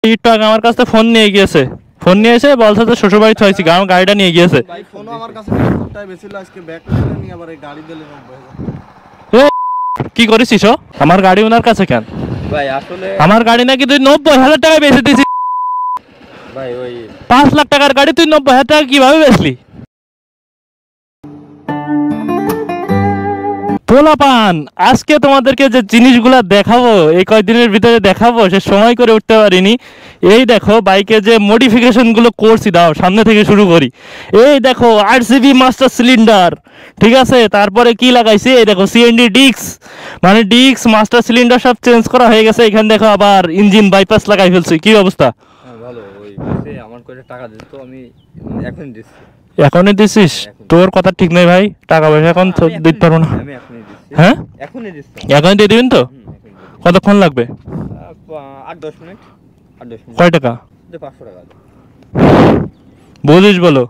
একটু আগে আমার কাছে ফোন নিয়ে গিয়েছে, ফোন নিয়ে এসে বলছে যে শ্বশুর বাড়ি থুয়েছি, আমার গাড়িটা নিয়ে গিয়েছে। ভাই ফোনও আমার কাছে 70 বেশি আজকে ব্যাক করে নিয়ে আবার এই গাড়ি দিলে 90,000। কি করেছিস? আমার গাড়ি ওনার কাছে কেন ভাই? আসলে আমার গাড়ি নাকি তুই 90,000 টাকায় বেচে দিছিস। ভাই ওই 5 লাখ টাকার গাড়ি তুই 90,000 টাকা কিভাবে বেচলি? পোলাপান, আজকে তোমাদেরকে যে জিনিসগুলা দেখাবো, এই কয়েকদিনের ভিতরে দেখাবো, সে সময় করে উঠতে পারিনি। এই দেখো বাইকে যে মডিফিকেশন গুলো করছি, দাও সামনে থেকে শুরু করি। এই দেখো আরসিবি মাস্টার সিলিন্ডার, ঠিক আছে। তারপরে কি লাগাইছি, এই দেখো সিএনডি ডিক্স, মানে ডিক্স মাস্টার সিলিন্ডার সব চেঞ্জ করা হয়ে গেছে। এখানে দেখো আবার ইঞ্জিন বাইপাস লাগাই ফেলছি। কি অবস্থা? ভালো। ওই আমার কয়টা টাকা দিত, আমি এখন দিচ্ছি। এখনই দিছিস? তোর কথা ঠিক নেই ভাই, টাকা পয়সা এখন দিতে পারবো না। আমি এখনই দিচ্ছি। হ্যাঁ এখনই দিচ্ছি। এখনই দিয়ে দিবেন তো? কতক্ষণ লাগবে? 8-10 মিনিট। 8-10 মিনিট। কয় টাকা? 500 টাকা। বুঝিস বলো,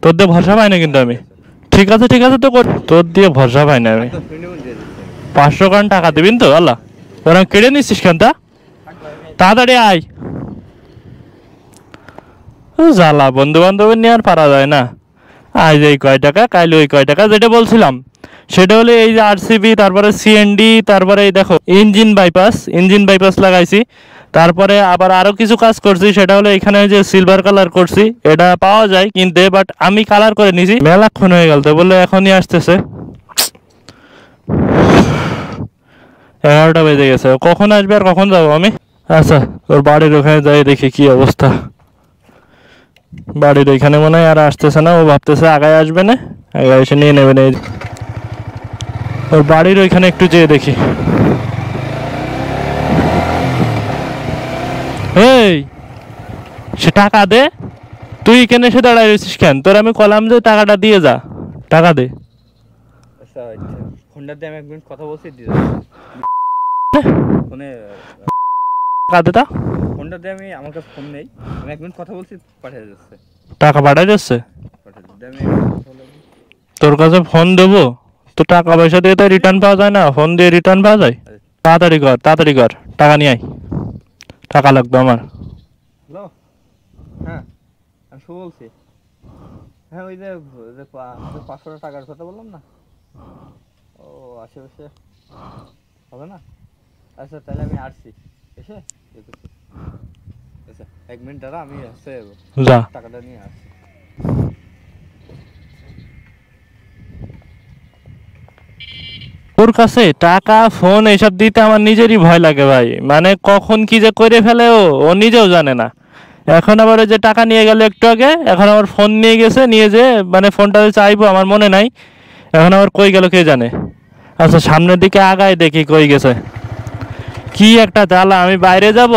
তোর দিয়ে ভরসা পাই না কিন্তু আমি। ঠিক আছে ঠিক আছে, তো তোর দিয়ে ভরসা পাই না আমি। 500 কারণ টাকা দিবেন তো? আল্লাহ, ওরা কেড়ে নিচ্ছিস কেন? তাড়াতাড়ি আয়। জ্বালা, বন্ধু বান্ধবের নিয়ে আর পারা যায় না। আজ এই কয় টাকা, কাল ওই কয় টাকা। যেটা বলছিলাম সেটা হলো এই যে আরসিবি, তারপরে সিএনডি, তারপরে এই দেখো ইঞ্জিন বাইপাস লাগাইছি। তারপরে আবার আরো কিছু কাজ করছি, সেটা হলো এখানে যে সিলভার কালার করছি, এটা পাওয়া যায় কিনতে, বাট আমি কালার করে নিছি। মেলাক্ষণ হয়ে গেল, তো বললো এখনই আসতেছে। 11টা বেজে গেছে, কখন আসবে আর কখন যাবো আমি? আচ্ছা, ওর বাড়ির ওখানে যাই দেখি কি অবস্থা। বাড়ির ওইখানে মনে হয় আর আসতেছে না, ও ভাবতেছে আগায় আসবে না, আগায় এসে নিয়ে নেবে না। ওর বাড়ির ওইখানে একটু যেয়ে দেখি। এই, সে টাকা দে। তুই এখানে এসে দাঁড়ায় রয়েছিস কেন? তোর আমি কলাম যে টাকাটা দিয়ে যা, টাকা দে। আচ্ছা, ফোনটা দিয়ে আমি এক মিনিট কথা বলছি, ফোনে টাকা দে। তা ফোনটা দিয়ে আমি, আমার কাছে ফোন নেই, আমি এক মিনিট কথা বলছি, পাঠিয়ে যাচ্ছে। টাকা পাঠাই যাচ্ছে? আমি তোর কাছে ফোন দেবো তো? টাকা পয়সা দিয়ে তো রিটার্ন পাওয়া যায় না, ফোন দিয়ে রিটার্ন পাওয়া যায়? তাড়াতাড়ি কর, টাকা নিয়ে আয়, টাকা লাগবে আমার। হ্যালো, হ্যাঁ আমি শুভ বলছি। হ্যাঁ ওই যে 500 টাকার কথা বললাম না, ও আশেপাশে হবে না? আচ্ছা তাহলে আমি আসছি, এসে দেখতেছি। আচ্ছা 1 মিনিট দাঁড়া, আমি হচ্ছে যা, টাকাটা নিয়ে আসছি। ওর কাছে টাকা, ফোন এসব দিতে আমার নিজেরই ভয় লাগে ভাই। মানে কখন কি যে করে ফেলে ও নিজেও জানে না। এখন আবার ওই যে টাকা নিয়ে গেল একটু আগে, এখন আবার ফোন নিয়ে গেছে, নিয়ে যে মানে ফোনটা চাইবো আমার মনে নাই, এখন আবার কই গেল কে জানে। আচ্ছা সামনের দিকে আগায় দেখি কই গেছে। কি একটা জ্বালা, আমি বাইরে যাব।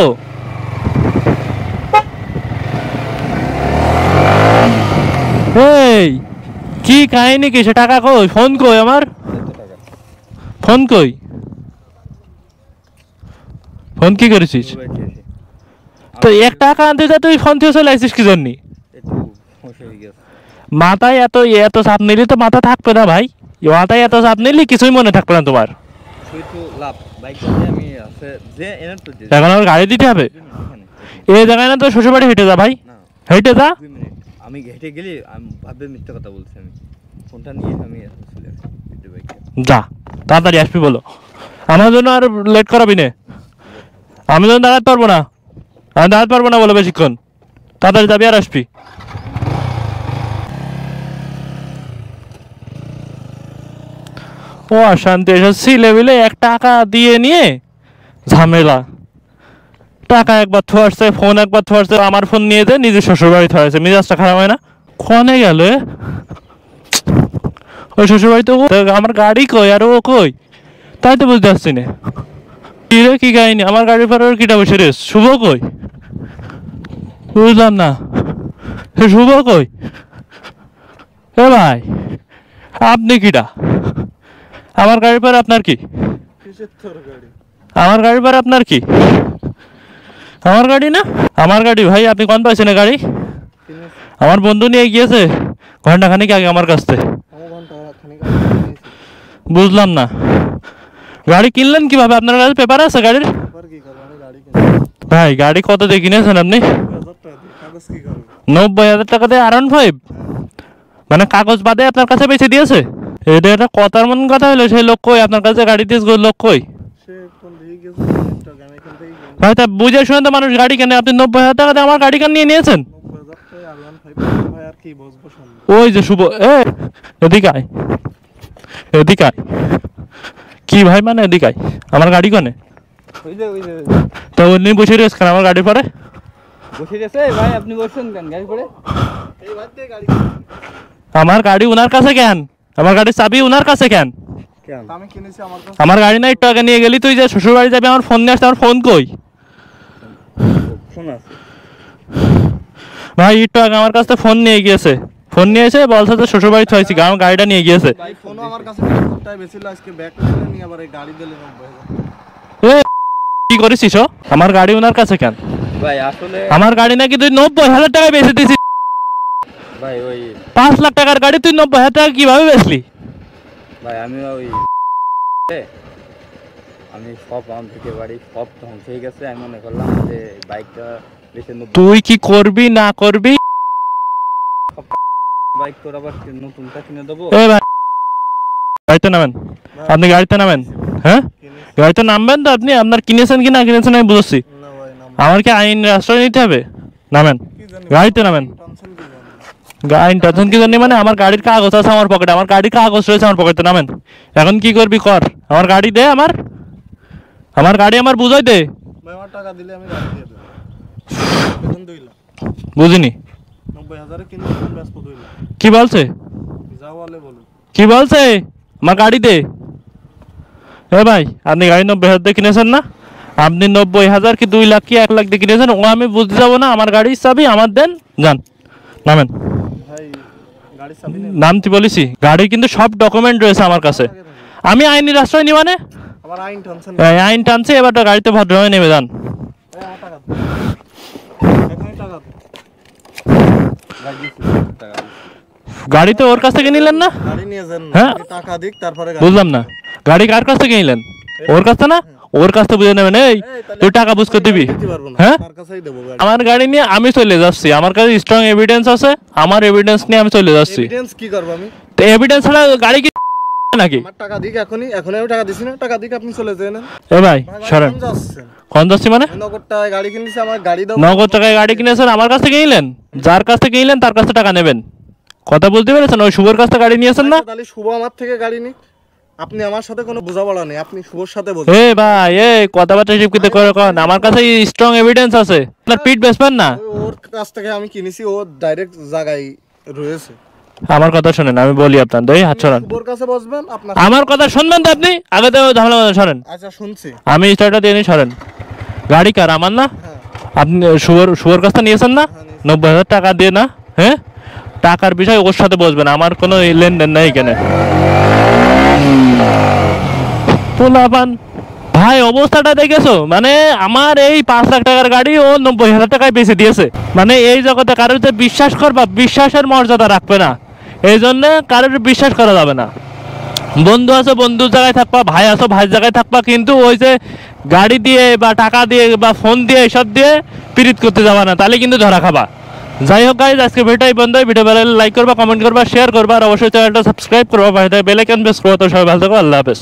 এই কি কাহিনী, কি সে টাকা কই, ফোন কই আমার, ফোন কই, ফোন কি করেছিস? তো 1 টাকা আনতে যা, তুই ফোন থেকে চলে আসিস কি জন্য? মাথায় এত এত চাপ নিলি তো মাথা থাকবে না ভাই, মাথায় এত চাপ নিলি কিছুই মনে থাকবে না তোমার। এখন আমার গাড়ি দিতে হবে এই জায়গায় না? তো শ্বশুরবাড়ি হেঁটে যা ভাই, হেঁটে যা। আমি হেঁটে গেলে আমি ভাববে মিথ্যা কথা বলছি, আমি ফোনটা নিয়ে আমি চলে আসি। যা তাড়াতাড়ি আসবি বলো, আমার জন্য আর লেট করাবি না। আমি তো দাঁড়াতে পারবো না, আমি দাঁড়াতে পারবো না বলো বেশিক্ষণ। তাড়াতাড়ি যাবি আর আসবি। ও অশান্তি, এসব লেভেলে 1 টাকা দিয়ে নিয়ে ঝামেলা। টাকা একবার থোয়ারছে, ফোন একবার থোয়ারছে, আমার ফোন নিয়ে যে নিজের শ্বশুরবাড়ি থোয়ারছে, মেজাজটা খারাপ হয় না? কনে গেল ওই শ্বশুরবাড়িতে? আমার গাড়ি কই আর ও কই, তাই তো বুঝতে পারছি না। কি রে, কি কাহিনী? আমার গাড়ির পর ওর কিটা বসে রে? শুভ কই? বুঝলাম না, শুভ কই? এ ভাই, আপনি কিটা? আমার গাড়ির পর আপনার কি? আমার গাড়ির পর আপনার কি? আমার গাড়ি না, আমার গাড়ি ভাই। আপনি কোন পাইছেন গাড়ি? আমার বন্ধু নিয়ে গিয়েছে ঘন্টাখানিক আগে আমার কাছ থেকে। বুঝলাম না, গাড়ি কিনলেন কিভাবে? আপনার কাছে পেপার আছে গাড়ির? ভাই গাড়ি কত দিয়ে কিনেছেন আপনি? 90,000 টাকা দিয়ে। কাগজ কি করবে? 90,000 টাকা দিয়ে R15? মানে কাগজ বাদে আপনার কাছে বেঁচে দিয়েছে? এটা একটা কথার মন কথা হলো, সেই লোক কই আপনার কাছে গাড়ি দিয়ে লোক কই? সে কোন দিকে গেছে? একটা আমি এখান থেকে কিনলাম। ভাই তা বুঝে শুনে তো মানুষ গাড়ি কেনে, আপনি 90,000 টাকা দিয়ে আমার গাড়ি কেন নিয়ে নিয়েছেন? 90,000 টাকা R15 ভাই, আর কি বসবো সামনে? ওই যে শুভ, এদিকে আয়, এদিকে আয়। কি ভাই মানে এদিকে আয়, আমার গাড়ি কনে? ওই যে তো উনি বসে রয়েছে কেন আমার গাড়ি পরে? বসে গেছে ভাই, আপনি বসছেন কেন গাড়ি করে? এই বাদ দিয়ে গাড়ি আমার গাড়ি উনার কাছে কেন? আমার গাড়ির চাবি উনার কাছে কেন? কেন? আমি কিনেছি আমার কাছে। আমার গাড়ি না একটু আগে নিয়ে গেলি তুই, যে শ্বশুর বাড়ি যাবি, আমার ফোন নিয়ে আসতে, আমার ফোন কই? ফোন আছে। ভাই একটু আগে আমার কাছ থেকে ফোন নিয়ে গিয়েছে, ফোন নিয়ে এসে বলছে যে শ্বশুর বাড়ি থয়েছি, আমার গাড়িটা নিয়ে গিয়েছে। এই ফোনও আমার কাছে 90,000 টাকা বেছিল, আজকে ব্যাক করে নিয়ে আবার এই গাড়ি দিলে 90,000। এ কি করেছিস? আমার গাড়ি উনার কাছে কেন? ভাই আসলে আমার গাড়ি নাকি তুই 90,000 টাকায় বেচে দিছিস। ভাই ওই 5 লাখ টাকার গাড়ি তুই 90,000 টাকা কিভাবে বেচলি? ভাই আমি ওই আমি সব আমার থেকে বাড়ি সব ধ্বংস হয়ে গেছে। আমি মনে করলাম যে বাইকটা বেশি তুই কি করবি না করবি? বাইক তোর আবার নতুনটা কিনে দেবো। এ ভাই গাড়িতে নামেন, আপনি গাড়িতে নামেন। হ্যাঁ কিনেছি। গাড়িতে নামবেন তো আপনি, আপনার কিনেছেন কি না কিনেছেন আমি বুঝছি। না ভাই নাম আমার কি আইন আশ্রয় নিতে হবে? নামেন, কি জানি, গাড়িতে নামেন। টেনশন কি জানি। আইন টেনশন কি জানি মানে? আমার গাড়ির কাগজ আছে আমার পকেটে, আমার গাড়ির কাগজ রয়েছে আমার পকেটে। নামেন, এখন কি করবি কর, আমার গাড়ি দে, আমার গাড়ি আমার বুঝাই দে। ভাই আমার টাকা দিলে আমি গাড়ি দিয়ে দেবো। বেতন 2 লাখ। বুঝিনি 90,000 এ কিনেছি, ব্যস্ত 2 লাখ। কি বলছে, যা বলে বলুন। কি বলছে? আমার গাড়ি দে। এ ভাই আপনি গাড়ি 90,000 দিয়ে কিনেছেন না? আপনি 90,000 কি 2 লাখ কি 1 লাখ দিয়ে কিনেছেন, ও আমি বুঝতে যাবো না। আমার গাড়ির চাবি আমার দেন, যান নামেন। ভাই গাড়ি চাবি নেই। নামতে বলেছি, গাড়ির কিন্তু সব ডকুমেন্ট রয়েছে আমার কাছে। আমি আইনের আশ্রয় নি মানে? আমার আইন টেনশন। এই আইন টানছে, এবার তো গাড়িতে ভদ্রভাবে নেমে যান। আমার টাকা দে। এখনই টাকা দে। ভাই দিচ্ছি টাকা দিচ্ছি। গাড়ি তো ওর কাছ থেকে নিলেন না? গাড়ি নিয়ে যান, হ্যাঁ। আগে টাকা দিক তারপরে গাড়ি। বুঝলাম না, গাড়ি কার কাছ থেকে নিলেন? ওর কাছ থেকে না? ওর কাছ থেকে বুঝে নেবেন। এই তাহলে তুই টাকা বুঝ করে দিবি। দিতে পারবো না, হ্যাঁ, তার কাছেই দেবো গাড়ি। আমার গাড়ি নিয়ে আমি চলে যাচ্ছি, আমার কাছে স্ট্রং এভিডেন্স আছে, আমার এভিডেন্স নিয়ে আমি চলে যাচ্ছি। এভিডেন্স কি করব আমি? তো এভিডেন্স ছাড়া গাড়ি কি নাকি? আমার টাকা দিক, এখনই আমি টাকা দিছি না, টাকা দিক আপনি চলে যান। এ ভাই সরেন। কোন যাচ্ছেন? কোন যাচ্ছি মানে? আমি নগদ টাকায় গাড়ি কিনেছি, আমার গাড়ি দাও। নগদ টাকায় গাড়ি কিনেছেন, আমার কাছ থেকে নিলেন? যার কাছ থেকে নিলেন তার কাছে টাকা নেবেন, কথা বলতে পেরেছেন? ওই শুভর কাছ থেকে গাড়ি নিয়েছেন না? আচ্ছা, তাহলে শুভ আমার থেকে গাড়ি নিক। আপনি আমার সাথে কোনো বোঝাপড়া নেই, আপনি শুভর সাথে বোঝা। এ ভাই কথাবার্তা শিবকিতে করে কন, আমার কাছে স্ট্রং এভিডেন্স আছে। আপনার পিট বেসবেন না। ওর কাছ থেকে আমি কিনেছি, ও ডাইরেক্ট জায়গায় রয়েছে। আমার কথা শোনেন, আমি বলি আপনার, দেই হাত সরান। শুভর কাছে বসবেন আপনার। আমার কথা শুনবেন তো আপনি? আগে তো ঝামেলা করবেন, সরেন। আচ্ছা শুনছি। আমি স্টার্টটা দিয়ে নিই, সরেন। গাড়ি কার? আমার না? হ্যাঁ আপনি শুভর কাছ থেকে নিয়েছেন না? হ্যাঁ, নিয়েছি। 90,000 টাকা দিয়ে না? হ্যাঁ, টাকার বিষয় ওর সাথে বসবেন, আমার কোনো লেনদেন নেই এখানে। পোলাপান ভাই অবস্থাটা দেখেছো? মানে আমার এই 5 লাখ টাকার গাড়ি ও 90,000 টাকায় বেচে দিয়েছে। মানে এই জগতে কারোর যে বিশ্বাস করবা, বিশ্বাসের মর্যাদা রাখবে না, এই জন্য কারোর বিশ্বাস করা যাবে না। বন্ধু আছো বন্ধুর জায়গায় থাকবা, ভাই আছো ভাইয়ের জায়গায় থাকবা, কিন্তু ওই যে গাড়ি দিয়ে বা টাকা দিয়ে বা ফোন দিয়ে এসব দিয়ে পিরিত করতে যাবা না, তাহলে কিন্তু ধরা খাবা। যাই হোক গাইজ, আজকে ভিডিওটাই বন্ধ। ভিডিও ভালো লাগলে লাইক করবা, কমেন্ট করবা, শেয়ার করবা, আর অবশ্যই চ্যানেলটা সাবস্ক্রাইব করবা, বেল আইকন প্রেস করবা। তো সবাই ভালো থাকো, আল্লাহ হাফেজ।